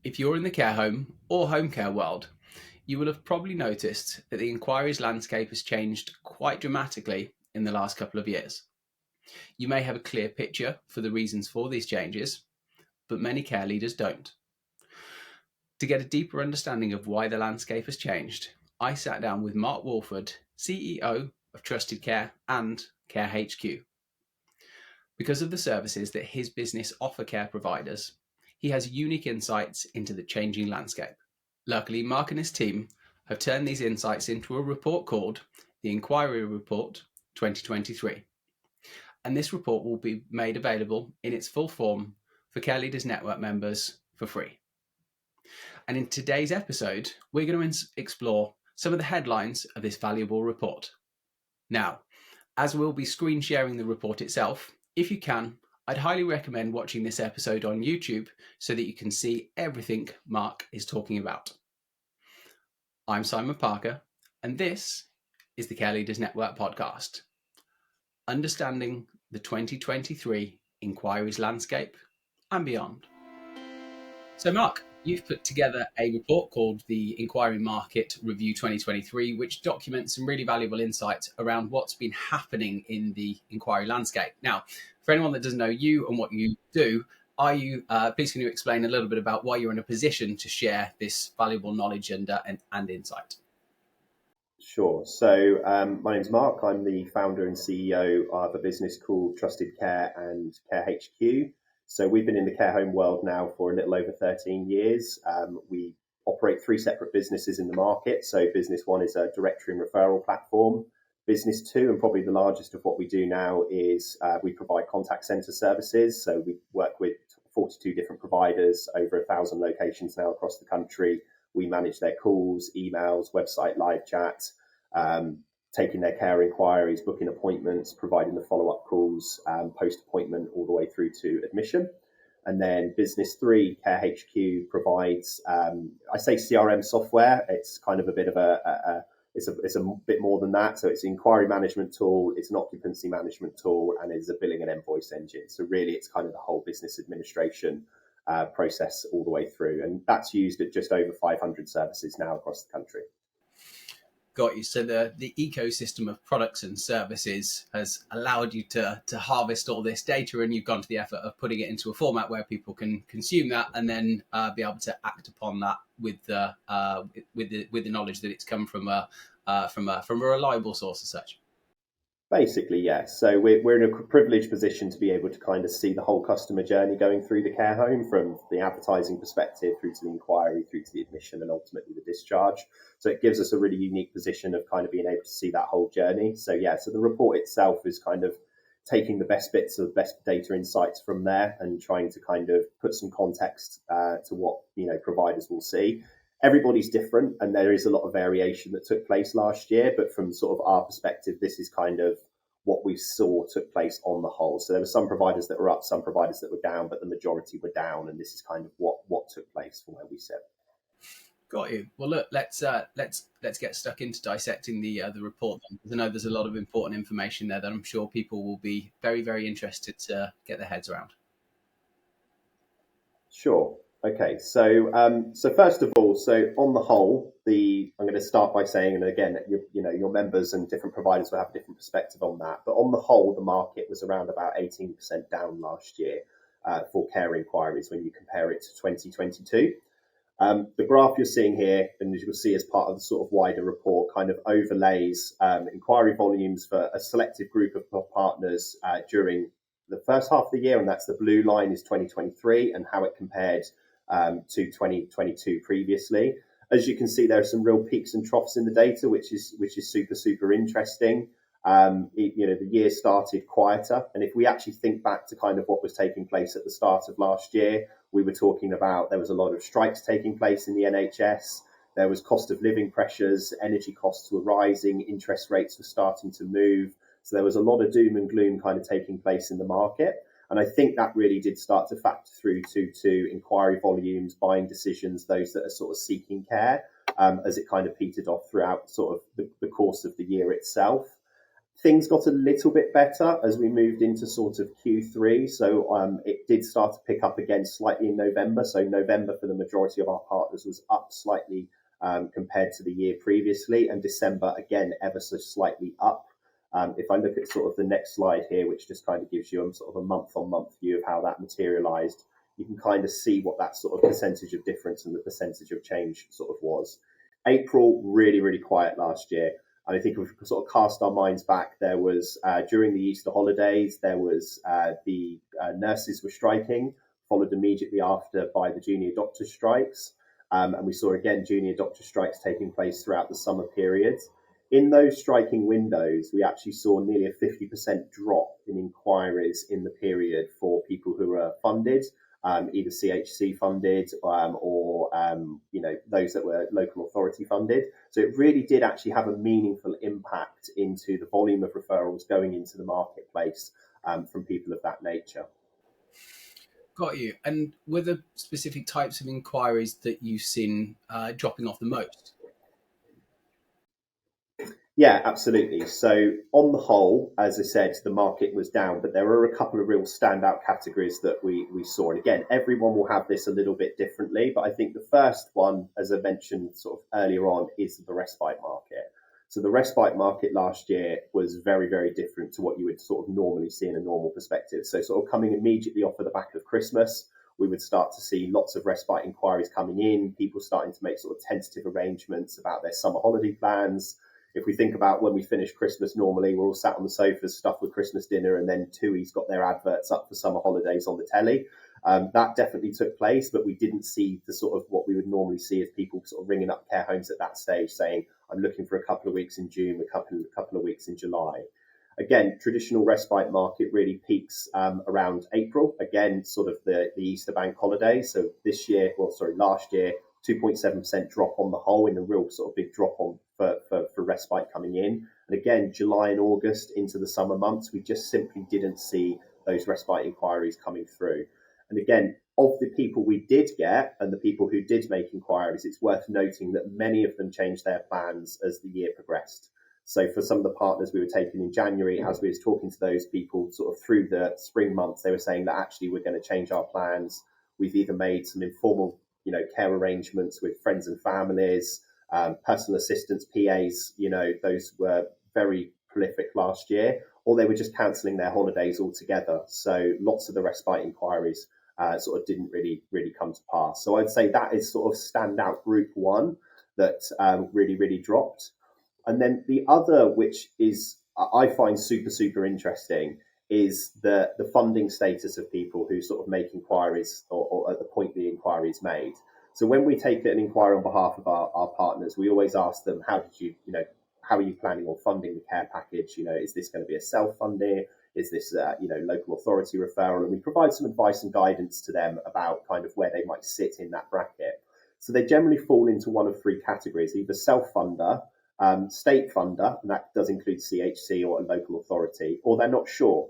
If you're in the care home or home care world, you will have probably noticed that the inquiries landscape has changed quite dramatically in the last couple of years. You may have a clear picture for the reasons for these changes, but many care leaders don't. To get a deeper understanding of why the landscape has changed, I sat down with Mark Walford, CEO of TrustedCare and Care HQ. Because of the services that his business offer care providers, he has unique insights into the changing landscape. Luckily, Mark and his team have turned these insights into a report called the Inquiry Report 2023. And this report will be made available in its full form for Care Leaders Network members for free. And in today's episode, we're going to explore some of the headlines of this valuable report. Now, as we'll be screen sharing the report itself, if you can, I'd highly recommend watching this episode on YouTube so that you can see everything Mark is talking about. I'm Simon Parker, and this is the Care Leaders Network podcast, understanding the 2023 inquiries landscape and beyond. So, Mark, you've put together a report called the Inquiry Market Review 2023, which documents some really valuable insights around what's been happening in the inquiry landscape. Now, for anyone that doesn't know you and what you do, please can you explain a little bit about why you're in a position to share this valuable knowledge and insight? Sure. So my name's Mark. I'm the founder and CEO of a business called TrustedCare and Care HQ. So we've been in the care home world now for a little over 13 years. We operate three separate businesses in the market. So business one is a directory and referral platform. Business two, and probably the largest of what we do now, is we provide contact center services. So we work with 42 different providers, over 1,000 locations now across the country. We manage their calls, emails, website live chat, taking their care inquiries, booking appointments, providing the follow-up calls, post-appointment all the way through to admission. And then business three, Care HQ, provides, I say CRM software. It's kind of a bit of it's a bit more than that. So it's an inquiry management tool, it's an occupancy management tool, and it's a billing and invoice engine. So really, it's kind of the whole business administration process all the way through. And that's used at just over 500 services now across the country. Got you. So the ecosystem of products and services has allowed you to harvest all this data, and you've gone to the effort of putting it into a format where people can consume that and then be able to act upon that with the knowledge that it's come from a reliable source as such. Basically, yes. So we're in a privileged position to be able to kind of see the whole customer journey going through the care home, from the advertising perspective through to the inquiry, through to the admission, and ultimately the discharge. So it gives us a really unique position of kind of being able to see that whole journey. So yeah, so the report itself is kind of taking the best bits of best data insights from there and trying to kind of put some context to what providers will see. Everybody's different, and there is a lot of variation that took place last year. But from sort of our perspective, this is kind of what we saw took place on the whole. So there were some providers that were up, some providers that were down, but the majority were down. And this is kind of what took place from where we sit. Got you. Well, look, let's get stuck into dissecting the report then, because I know there's a lot of important information there that I'm sure people will be very, very interested to get their heads around. Sure. Okay, so first of all, so on the whole, I'm going to start by saying, and again, your members and different providers will have a different perspective on that. But on the whole, the market was around about 18% down last year for care inquiries when you compare it to 2022. The graph you're seeing here, and as you'll see as part of the sort of wider report, kind of overlays inquiry volumes for a selective group of partners during the first half of the year, and that's the blue line is 2023 and how it compared to 2022 previously. As you can see, there are some real peaks and troughs in the data, which is super interesting. The year started quieter, and if we actually think back to kind of what was taking place at the start of last year, we were talking about there was a lot of strikes taking place in the NHS. There was cost of living pressures, energy costs were rising, interest rates were starting to move. So there was a lot of doom and gloom kind of taking place in the market. And I think that really did start to factor through to inquiry volumes, buying decisions, those that are sort of seeking care, as it kind of petered off throughout sort of the course of the year itself. Things got a little bit better as we moved into sort of Q3. So it did start to pick up again slightly in November. So November for the majority of our partners was up slightly compared to the year previously. And December, again, ever so slightly up. If I look at sort of the next slide here, which just kind of gives you a sort of a month-on-month view of how that materialized, you can kind of see what that sort of percentage of difference and the percentage of change sort of was. April, really, really quiet last year. And I think if we sort of cast our minds back, there was during the Easter holidays, there was the nurses were striking, followed immediately after by the junior doctor strikes. And we saw again junior doctor strikes taking place throughout the summer periods. In those striking windows, we actually saw nearly a 50% drop in inquiries in the period for people who were funded, either CHC funded or those that were local authority funded. So it really did actually have a meaningful impact into the volume of referrals going into the marketplace from people of that nature. Got you. And were there specific types of inquiries that you've seen dropping off the most? Yeah, absolutely. So on the whole, as I said, the market was down, but there are a couple of real standout categories that we saw. And again, everyone will have this a little bit differently, but I think the first one, as I mentioned sort of earlier on, is the respite market. So the respite market last year was very, very different to what you would sort of normally see in a normal perspective. So sort of coming immediately off of the back of Christmas, we would start to see lots of respite inquiries coming in, people starting to make sort of tentative arrangements about their summer holiday plans. If we think about when we finish Christmas, normally we're all sat on the sofas stuffed with Christmas dinner, and then TUI's got their adverts up for summer holidays on the telly. That definitely took place, but we didn't see the sort of what we would normally see as people sort of ringing up care homes at that stage saying, I'm looking for a couple of weeks in June, a couple of weeks in July. Again, traditional respite market really peaks around April. Again, sort of the Easter bank holiday. So last year, 2.7% drop on the whole, in a real sort of big drop on for respite coming in. And again, July and August into the summer months, we just simply didn't see those respite inquiries coming through. And again, of the people we did get and the people who did make inquiries, it's worth noting that many of them changed their plans as the year progressed. So for some of the partners we were taking in January, as we was talking to those people sort of through the spring months, they were saying that actually we're going to change our plans. We've either made some informal care arrangements with friends and families, personal assistants, PAs, those were very prolific last year, or they were just cancelling their holidays altogether. So lots of the respite inquiries sort of didn't really come to pass. So I'd say that is sort of standout group one that really, really dropped. And then the other, which is I find super interesting, is the funding status of people who sort of make inquiries or at the point the inquiry is made. So when we take an inquiry on behalf of our partners, we always ask them, how are you planning on funding the care package? Is this going to be a self-funding? Is this local authority referral? And we provide some advice and guidance to them about kind of where they might sit in that bracket. So they generally fall into one of three categories: either self-funder, state funder, and that does include CHC or a local authority, or they're not sure.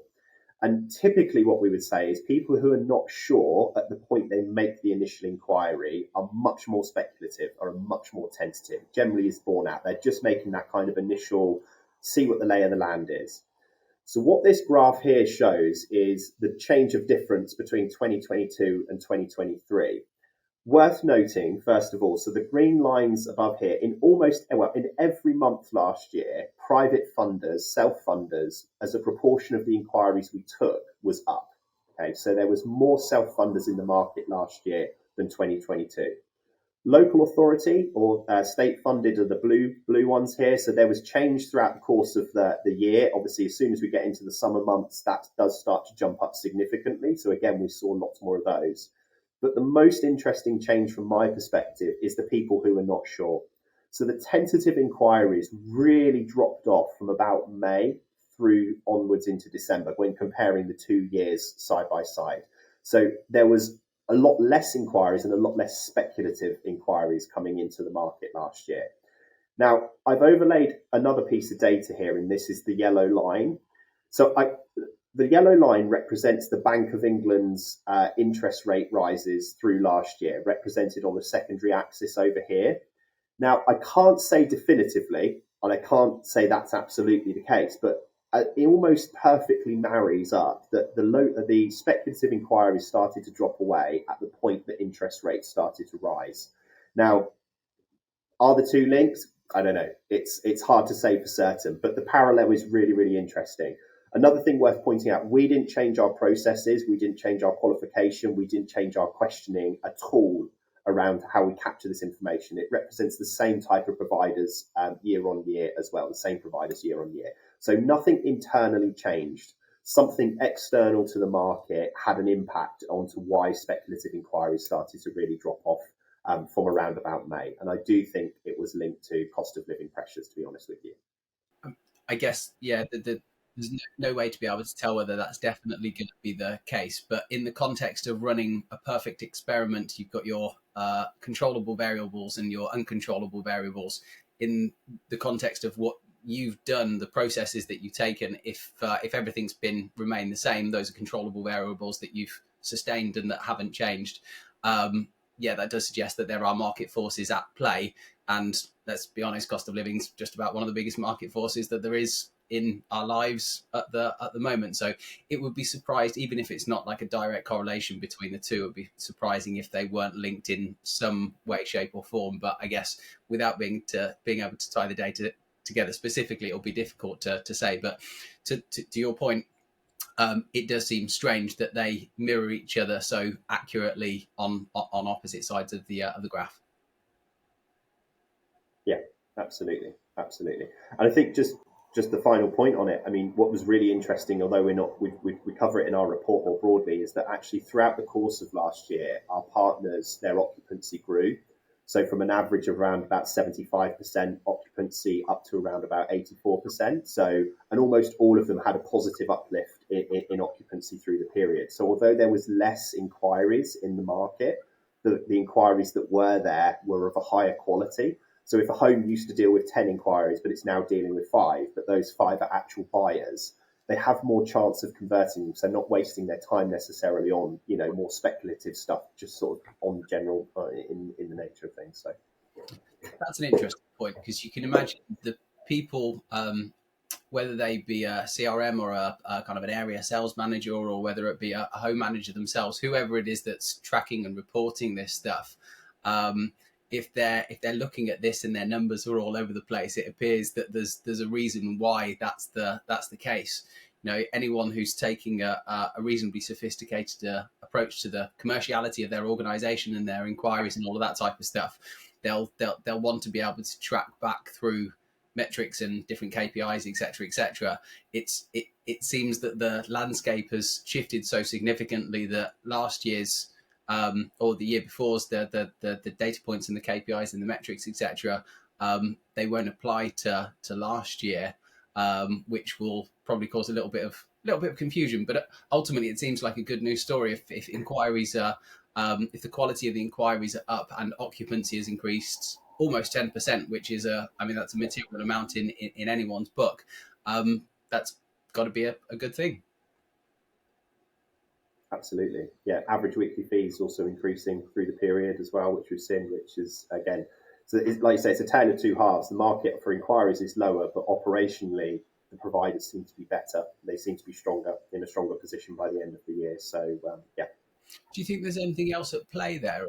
And typically what we would say is people who are not sure at the point they make the initial inquiry are much more speculative, are much more tentative, generally is borne out. They're just making that kind of initial, see what the lay of the land is. So what this graph here shows is the change of difference between 2022 and 2023. Worth noting, first of all, so the green lines above here, in every month last year, private funders, self-funders, as a proportion of the inquiries we took, was up. Okay, so there was more self-funders in the market last year than 2022. Local authority or state-funded are the blue ones here. So there was change throughout the course of the year. Obviously, as soon as we get into the summer months, that does start to jump up significantly. So again, we saw lots more of those. But the most interesting change from my perspective is the people who are not sure. So the tentative inquiries really dropped off from about May through onwards into December when comparing the 2 years side by side. So there was a lot less inquiries and a lot less speculative inquiries coming into the market last year. Now, I've overlaid another piece of data here, and this is the yellow line. So the yellow line represents the Bank of England's interest rate rises through last year, represented on the secondary axis over here. Now, I can't say definitively, and I can't say that's absolutely the case, but it almost perfectly marries up that the speculative inquiries started to drop away at the point that interest rates started to rise. Now, are the two linked? I don't know. It's hard to say for certain, but the parallel is really, really interesting. Another thing worth pointing out, we didn't change our processes, we didn't change our qualification, we didn't change our questioning at all around how we capture this information. It represents the same type of providers year on year as well, the same providers year on year. So nothing internally changed. Something external to the market had an impact onto why speculative inquiries started to really drop off from around about May. And I do think it was linked to cost of living pressures, to be honest with you. I guess, yeah, there's no way to be able to tell whether that's definitely going to be the case. But in the context of running a perfect experiment, you've got your controllable variables and your uncontrollable variables. In the context of what you've done, the processes that you've taken, if everything's been remained the same, those are controllable variables that you've sustained and that haven't changed. Yeah, that does suggest that there are market forces at play. And let's be honest, cost of living is just about one of the biggest market forces that there is in our lives at the moment. So it would be surprised, even if it's not like a direct correlation between the two, it would be surprising if they weren't linked in some way, shape, or form. But I guess without being able to tie the data together specifically, it'll be difficult to say. But to your point, it does seem strange that they mirror each other so accurately on opposite sides of the graph. Yeah, absolutely, absolutely. And I think just the final point on it. I mean, what was really interesting, although we cover it in our report more broadly, is that actually throughout the course of last year, our partners, their occupancy grew. So from an average of around about 75% occupancy up to around about 84%. So, and almost all of them had a positive uplift in occupancy through the period. So although there was less inquiries in the market, the inquiries that were there were of a higher quality. So if a home used to deal with 10 inquiries, but it's now dealing with 5, but those 5 are actual buyers, they have more chance of converting them. So not wasting their time necessarily on, more speculative stuff, just sort of on general in the nature of things. So that's an interesting point, because you can imagine the people, whether they be a CRM or a kind of an area sales manager, or whether it be a home manager themselves, whoever it is that's tracking and reporting this stuff, if they're looking at this and their numbers are all over the place, it appears that there's a reason why that's the case. Anyone who's taking a reasonably sophisticated approach to the commerciality of their organization and their inquiries and all of that type of stuff, they'll want to be able to track back through metrics and different KPIs, etc. It seems that the landscape has shifted so significantly that last year's or the year before's the data points and the KPIs and the metrics, etc. They won't apply to last year, which will probably cause a little bit of confusion. But ultimately, it seems like a good news story if inquiries are if the quality of the inquiries are up and occupancy has increased almost 10%, which is that's a material amount in anyone's book. That's got to be a good thing. Absolutely. Yeah. Average weekly fees also increasing through the period as well, which we've seen, which is, again, so like you say, it's a tale of two halves. The market for inquiries is lower, but operationally, the providers seem to be better. They seem to be in a stronger position by the end of the year. So, yeah. Do you think there's anything else at play there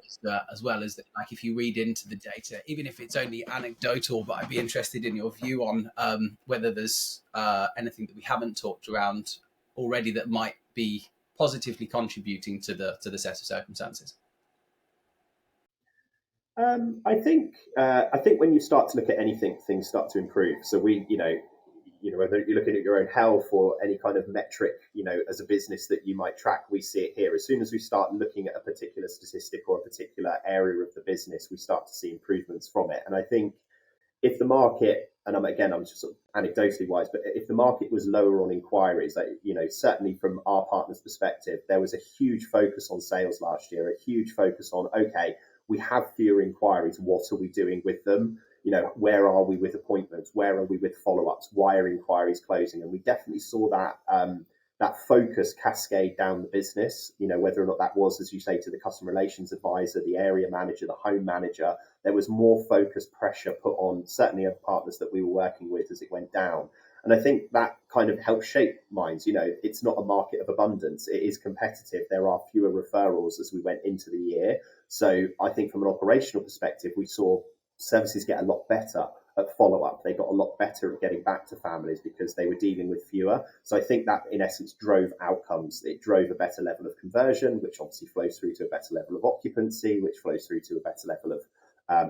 as well as that, like if you read into the data, even if it's only anecdotal, but I'd be interested in your view on whether there's anything that we haven't talked around already that might be positively contributing to the set of circumstances? I think when you start to look at anything, things start to improve. So whether you're looking at your own health or any kind of metric, as a business that you might track, we see it here. As soon as we start looking at a particular statistic or a particular area of the business, we start to see improvements from it. And I think if the market, and I'm just sort of anecdotally wise, but if the market was lower on inquiries, certainly from our partners' perspective, there was a huge focus on sales last year, a huge focus on, okay, we have fewer inquiries. What are we doing with them? Where are we with appointments? Where are we with follow-ups? Why are inquiries closing? And we definitely saw that focus cascade down the business, whether or not that was, as you say, to the customer relations advisor, the area manager, the home manager. There was more focus pressure put on certainly other partners that we were working with as it went down. And I think that kind of helps shape minds. It's not a market of abundance. It is competitive. There are fewer referrals as we went into the year. So I think from an operational perspective, we saw services get a lot better at follow-up. They got a lot better at getting back to families because they were dealing with fewer. So I think that in essence drove outcomes. It drove a better level of conversion, which obviously flows through to a better level of occupancy, which flows through to a better level of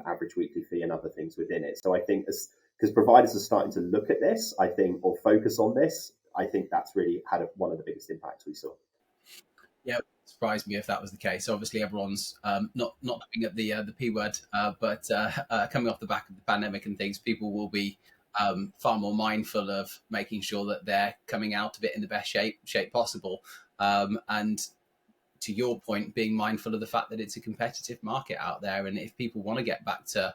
average weekly fee and other things within it. So I think because providers are starting to look at this, I think, or focus on this, I think that's really had one of the biggest impacts we saw. Yeah, it would surprise me if that was the case. Obviously, everyone's not looking at the P word, but coming off the back of the pandemic and things, people will be far more mindful of making sure that they're coming out of it in the best shape possible. And to your point, being mindful of the fact that it's a competitive market out there, and if people want to get back to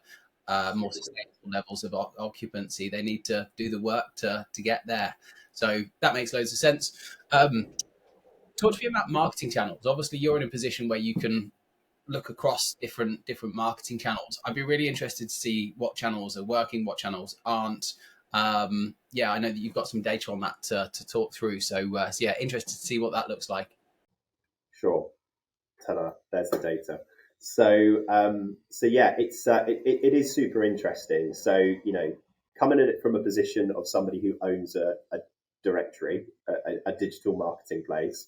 more sustainable levels of occupancy, they need to do the work to get there. So that makes loads of sense. Talk to me about marketing channels. Obviously, you're in a position where you can look across different marketing channels. I'd be really interested to see what channels are working, what channels aren't. Yeah, I know that you've got some data on that to talk through. So yeah, interested to see what that looks like. Sure. Ta-da, there's the data. So yeah, it is super interesting. So coming at it from a position of somebody who owns a directory, a digital marketing place,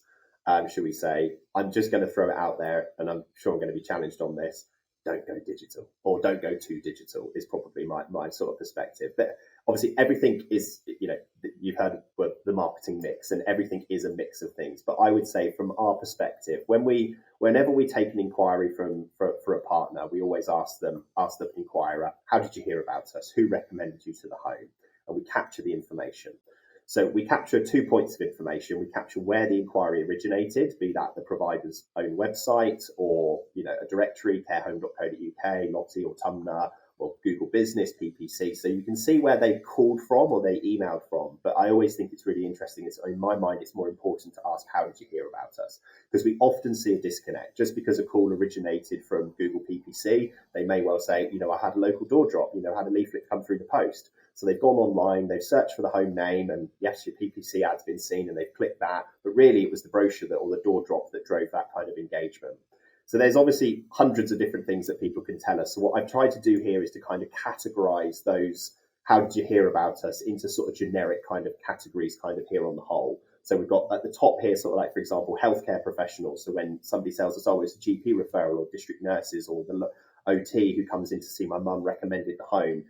should we say? I'm just going to throw it out there, and I'm sure I'm going to be challenged on this. Don't go digital, or don't go too digital, is probably my sort of perspective. But obviously, everything is, you've heard the marketing mix, and everything is a mix of things. But I would say, from our perspective, whenever we take an inquiry for a partner, we always ask the inquirer, how did you hear about us? Who recommended you to the home? And we capture the information. So we capture 2 points of information. We capture where the inquiry originated, be that the provider's own website or a directory, carehome.co.uk, Lottie or Tumnr, or Google Business, PPC. So you can see where they called from or they emailed from. But I always think it's really interesting. In my mind, it's more important to ask, how did you hear about us? Because we often see a disconnect. Just because a call originated from Google PPC, they may well say, I had a local door drop, I had a leaflet come through the post. So they've gone online, they've searched for the home name, and yes, your PPC ad's been seen, and they've clicked that. But really, it was the brochure or the door drop that drove that kind of engagement. So there's obviously hundreds of different things that people can tell us. So what I've tried to do here is to kind of categorize those, how did you hear about us, into sort of generic kind of categories kind of here on the whole. So we've got at the top here, sort of like, for example, healthcare professionals. So when somebody tells us, oh, it's a GP referral or district nurses or the OT who comes in to see my mum recommended the home.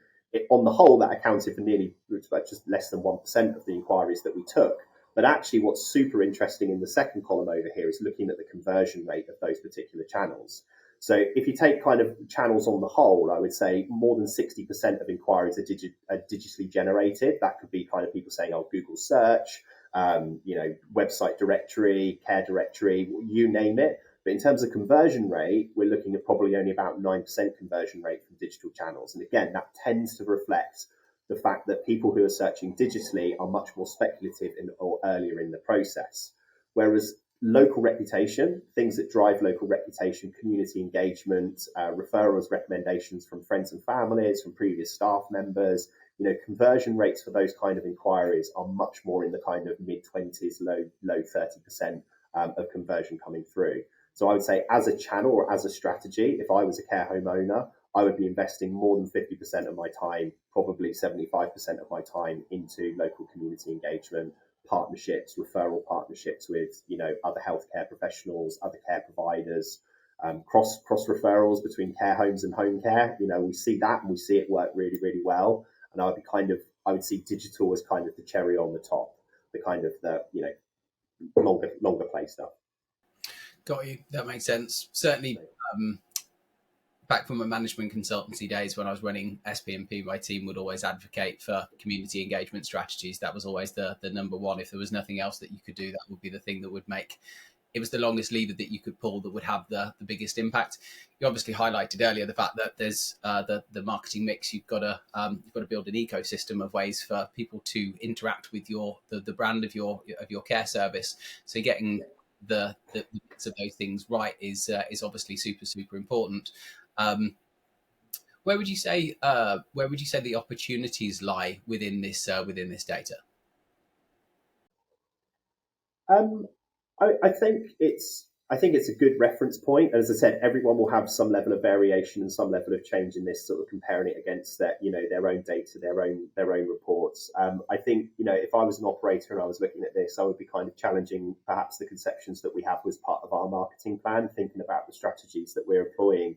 On the whole, that accounted for nearly just less than 1% of the inquiries that we took. But actually, what's super interesting in the second column over here is looking at the conversion rate of those particular channels. So if you take kind of channels on the whole, I would say more than 60% of inquiries are digitally generated. That could be kind of people saying, oh, Google search, website directory, care directory, you name it. But in terms of conversion rate, we're looking at probably only about 9% conversion rate from digital channels. And again, that tends to reflect the fact that people who are searching digitally are much more speculative or earlier in the process. Whereas local reputation, things that drive local reputation, community engagement, referrals, recommendations from friends and families, from previous staff members, conversion rates for those kind of inquiries are much more in the kind of mid-20s, low 30% of conversion coming through. So I would say, as a channel or as a strategy, if I was a care home owner, I would be investing more than 50% of my time, probably 75% of my time, into local community engagement, partnerships, referral partnerships with, other healthcare professionals, other care providers, cross referrals between care homes and home care. We see that, and we see it work really, really well. And I would see digital as kind of the cherry on the top, the kind of longer play stuff. Got you. That makes sense. Certainly, back from my management consultancy days when I was running SP&P, my team would always advocate for community engagement strategies. That was always the number one. If there was nothing else that you could do, that would be the thing that would make it was the longest lever that you could pull that would have the biggest impact. You obviously highlighted earlier the fact that there's the marketing mix. You've got to build an ecosystem of ways for people to interact with the brand of your care service. So getting the mix of those things right is obviously super important. Where would you say the opportunities lie within this data? Um, I think it's a good reference point. And as I said, everyone will have some level of variation and some level of change in this, sort of comparing it against their own data, their own reports. I think, if I was an operator and I was looking at this, I would be kind of challenging perhaps the conceptions that we have as part of our marketing plan, thinking about the strategies that we're employing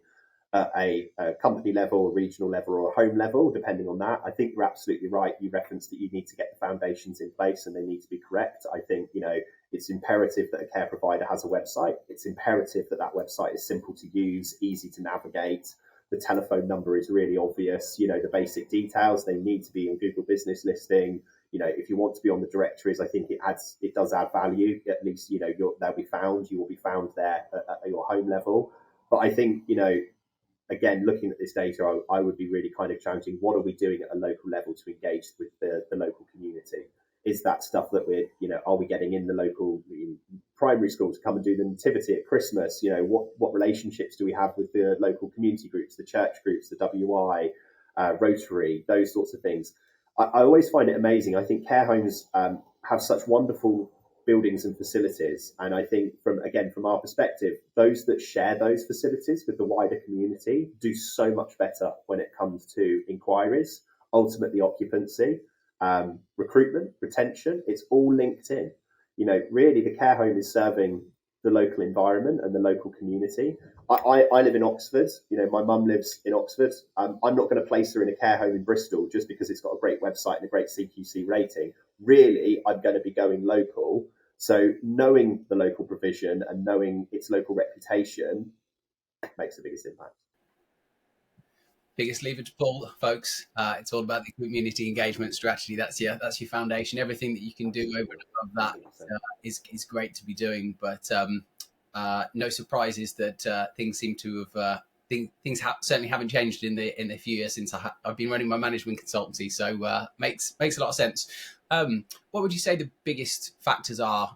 at a company level, a regional level, or a home level, depending on that. I think you're absolutely right. You referenced that you need to get the foundations in place and they need to be correct. I think, it's imperative that a care provider has a website. It's imperative that that website is simple to use, easy to navigate. The telephone number is really obvious. The basic details, they need to be in Google Business Listing. If you want to be on the directories, I think it does add value. At least, they'll be found. You will be found there at your home level. But I think, again, looking at this data, I would be really kind of challenging what are we doing at a local level to engage with the local community? Is that stuff that are we getting in the local primary school to come and do the nativity at Christmas? What relationships do we have with the local community groups, the church groups, the WI, Rotary, those sorts of things? I always find it amazing. I think care homes have such wonderful buildings and facilities. And I think from our perspective, those that share those facilities with the wider community do so much better when it comes to inquiries, ultimately occupancy, recruitment, retention. It's all linked in. Really the care home is serving the local environment and the local community. I live in Oxford. My mum lives in Oxford. I'm not going to place her in a care home in Bristol just because it's got a great website and a great CQC rating. Really, I'm going to be going local. So knowing the local provision and knowing its local reputation makes the biggest impact. Biggest lever to pull, folks. It's all about the community engagement strategy. That's your foundation. Everything that you can do over and above that is great to be doing. But no surprises that things seem to have things certainly haven't changed in the few years since I've been running my management consultancy. So makes a lot of sense. What would you say the biggest factors are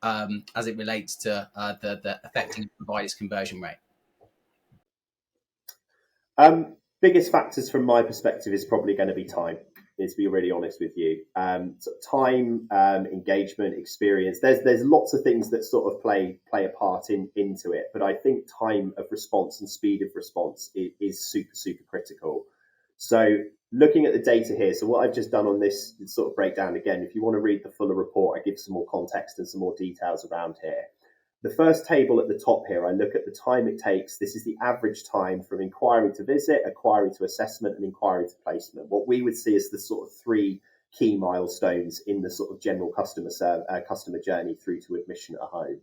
as it relates to the affecting providers' conversion rate? Biggest factors from my perspective is probably going to be time. To be really honest with you, time, engagement, experience. There's lots of things that sort of play a part into it, but I think time of response and speed of response is super critical. So looking at the data here, so what I've just done on this sort of breakdown again, if you want to read the fuller report, I give some more context and some more details around here. The first table at the top here, I look at the time it takes. This is the average time from inquiry to visit, inquiry to assessment, and inquiry to placement. What we would see is the sort of three key milestones in the sort of general customer journey through to admission at a home.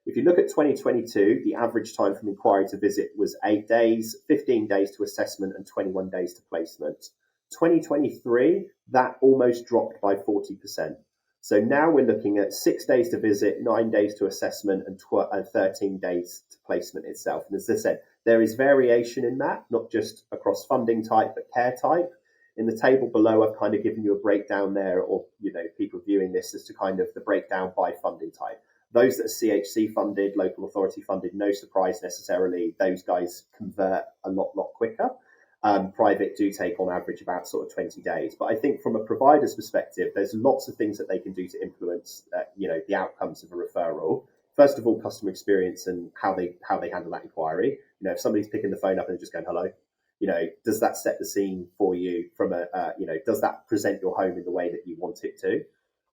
If you look at 2022, the average time from inquiry to visit was 8 days, 15 days to assessment, and 21 days to placement. 2023, that almost dropped by 40%. So now we're looking at 6 days to visit, 9 days to assessment, and 13 days to placement itself. And as I said, there is variation in that, not just across funding type, but care type. In the table below, I've kind of given you a breakdown there, or people viewing this as to kind of the breakdown by funding type. Those that are CHC funded, local authority funded, no surprise necessarily, those guys convert a lot quicker. Private do take on average about sort of 20 days. But I think from a provider's perspective, there's lots of things that they can do to influence, the outcomes of a referral. First of all, customer experience and how they handle that inquiry. If somebody's picking the phone up and just going, hello, does that set the scene for you from does that present your home in the way that you want it to?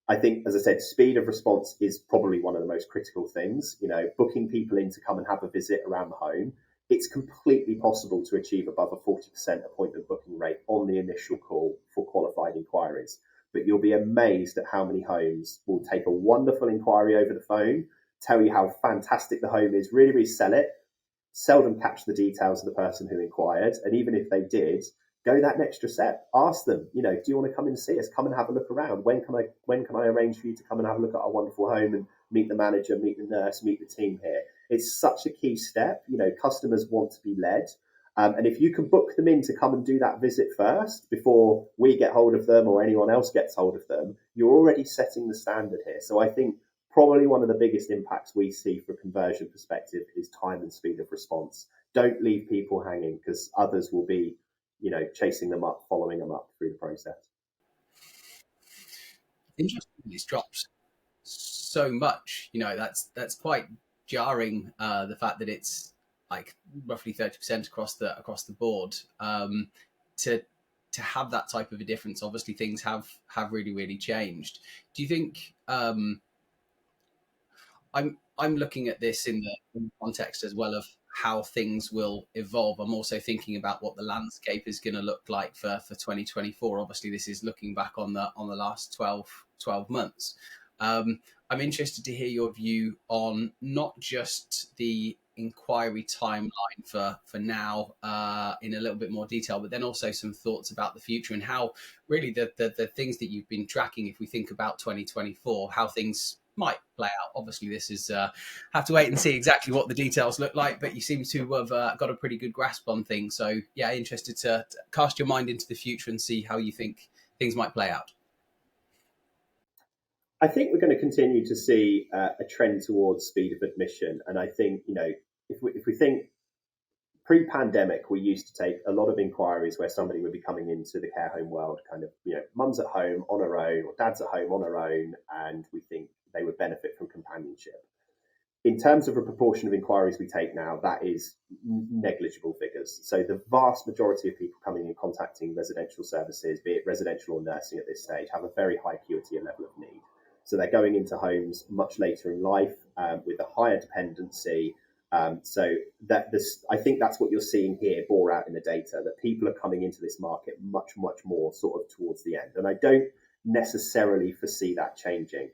I think, as I said, speed of response is probably one of the most critical things. Booking people in to come and have a visit around the home. It's completely possible to achieve above a 40% appointment booking rate on the initial call for qualified inquiries. But you'll be amazed at how many homes will take a wonderful inquiry over the phone, tell you how fantastic the home is, really sell it, seldom catch the details of the person who inquired. And even if they did, go that extra step. Ask them, do you want to come and see us? Come and have a look around. When can I arrange for you to come and have a look at our wonderful home and meet the manager, meet the nurse, meet the team here? It's such a key step. Customers want to be led. And if you can book them in to come and do that visit first before we get hold of them or anyone else gets hold of them, you're already setting the standard here. So I think probably one of the biggest impacts we see from a conversion perspective is time and speed of response. Don't leave people hanging because others will be chasing them up, following them up through the process. Interesting. It's dropped so much. That's quite jarring. The fact that it's like roughly 30% across the board. To have that type of a difference, obviously things have really changed. Do you think? I'm looking at this in the context as well of how things will evolve. I'm also thinking about what the landscape is going to look like for 2024. Obviously, this is looking back on the last 12 months. I'm interested to hear your view on not just the inquiry timeline for now in a little bit more detail, but then also some thoughts about the future and how really the things that you've been tracking, if we think about 2024, how things might play out. Obviously, this is have to wait and see exactly what the details look like, but you seem to have got a pretty good grasp on things. So yeah, interested to cast your mind into the future and see how you think things might play out. I think we're going to continue to see a trend towards speed of admission, and I think if we think pre-pandemic, we used to take a lot of inquiries where somebody would be coming into the care home world, kind of mum's at home on her own or dad's at home on her own, and we think they would benefit from companionship. In terms of a proportion of inquiries we take now, that is negligible figures. So the vast majority of people coming in contacting residential services, be it residential or nursing at this stage, have a very high acuity and level of need. So they're going into homes much later in life with a higher dependency. I think that's what you're seeing here bore out in the data, that people are coming into this market much more sort of towards the end. And I don't necessarily foresee that changing.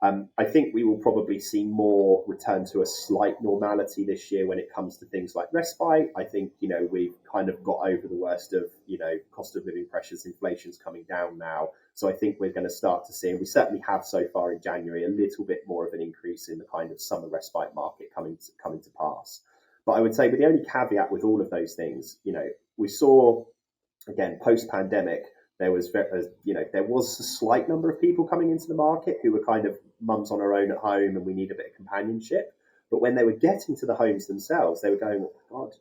I think we will probably see more return to a slight normality this year when it comes to things like respite. I think, we've kind of got over the worst of, cost of living pressures, inflation's coming down now. So I think we're going to start to see, and we certainly have so far in January, a little bit more of an increase in the kind of summer respite market coming to pass. But I would say, but the only caveat with all of those things, we saw, again, post-pandemic, there was a slight number of people coming into the market who were kind of mums on her own at home and we need a bit of companionship. But when they were getting to the homes themselves, they were going, oh, God,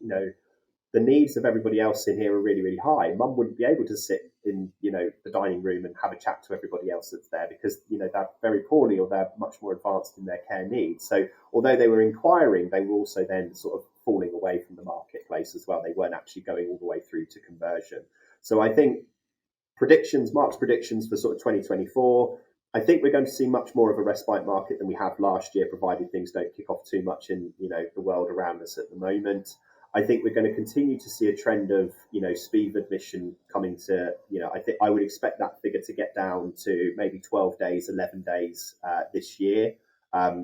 the needs of everybody else in here are really high. Mum wouldn't be able to sit in, the dining room and have a chat to everybody else that's there because, they're very poorly or they're much more advanced in their care needs. So although they were inquiring, they were also then sort of falling away from the marketplace as well. They weren't actually going all the way through to conversion. So I think Mark's predictions for sort of 2024, I think we're going to see much more of a respite market than we have last year, provided things don't kick off too much in, the world around us at the moment. I think we're going to continue to see a trend of, speed of admission coming to, I think I would expect that figure to get down to maybe 12 days, 11 days this year,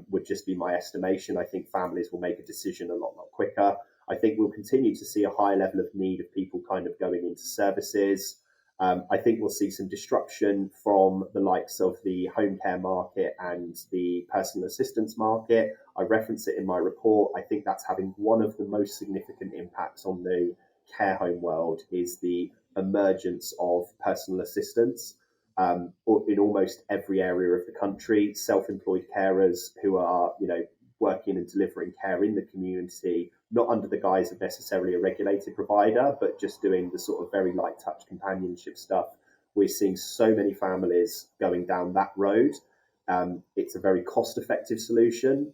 would just be my estimation. I think families will make a decision a lot quicker. I think we'll continue to see a high level of need of people kind of going into services. I think we'll see some disruption from the likes of the home care market and the personal assistance market. I reference it in my report. I think that's having one of the most significant impacts on the care home world is the emergence of personal assistants in almost every area of the country. Self-employed carers who are, working and delivering care in the community, not under the guise of necessarily a regulated provider, but just doing the sort of very light touch companionship stuff. We're seeing so many families going down that road. It's a very cost-effective solution.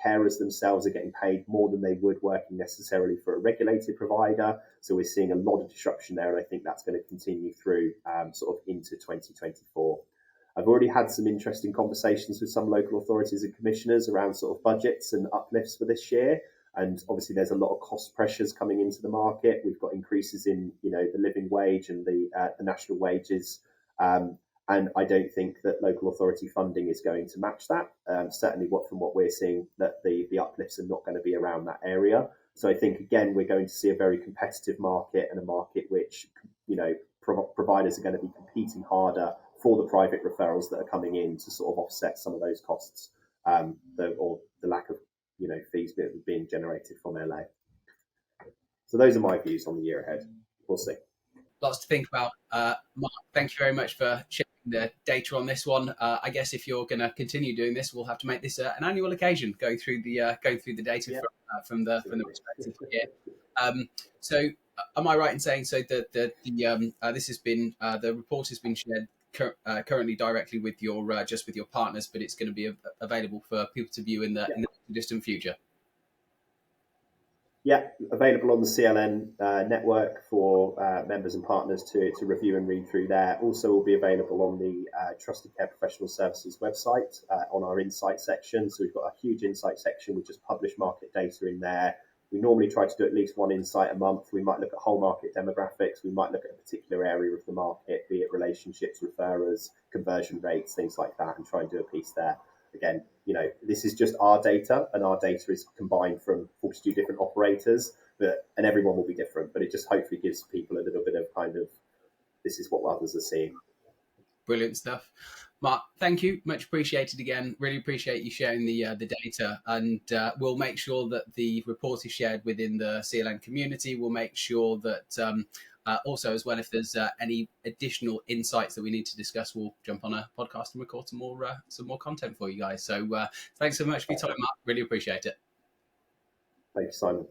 Carers themselves are getting paid more than they would working necessarily for a regulated provider. So we're seeing a lot of disruption there, and I think that's going to continue through sort of into 2024. I've already had some interesting conversations with some local authorities and commissioners around sort of budgets and uplifts for this year. And obviously there's a lot of cost pressures coming into the market. We've got increases in, the living wage and the national wages. And I don't think that local authority funding is going to match that. Certainly from what we're seeing, that the uplifts are not going to be around that area. So I think, again, we're going to see a very competitive market and a market which, providers are going to be competing harder for the private referrals that are coming in to sort of offset some of those costs or the lack of fees being generated from LA. So those are my views on the year ahead. We'll see. Lots to think about. Mark, thank you very much for sharing the data on this one. I guess if you're going to continue doing this, we'll have to make this an annual occasion, going through the data from the perspective here. So, am I right in saying so that this has been the report has been shared currently directly with your just with your partners, but it's going to be available for people to view in the distant future. Yeah, available on the CLN network for members and partners to review and read through there. Also will be available on the Trusted Care Professional Services website on our insight section. So we've got a huge insight section. We just publish market data in there. We normally try to do at least one insight a month. We might look at whole market demographics. We might look at a particular area of the market, be it relationships, referrers, conversion rates, things like that, and try and do a piece there. Again, this is just our data, and our data is combined from 42 different operators, and everyone will be different, but it just hopefully gives people a little bit of kind of, this is what others are seeing. Brilliant stuff. Mark, thank you. Much appreciated again. Really appreciate you sharing the data, and we'll make sure that the report is shared within the CLN community. We'll make sure that also, as well, if there's any additional insights that we need to discuss, we'll jump on a podcast and record some more content for you guys. So thanks so much for your time, Mark. Really appreciate it. Thank you, Simon.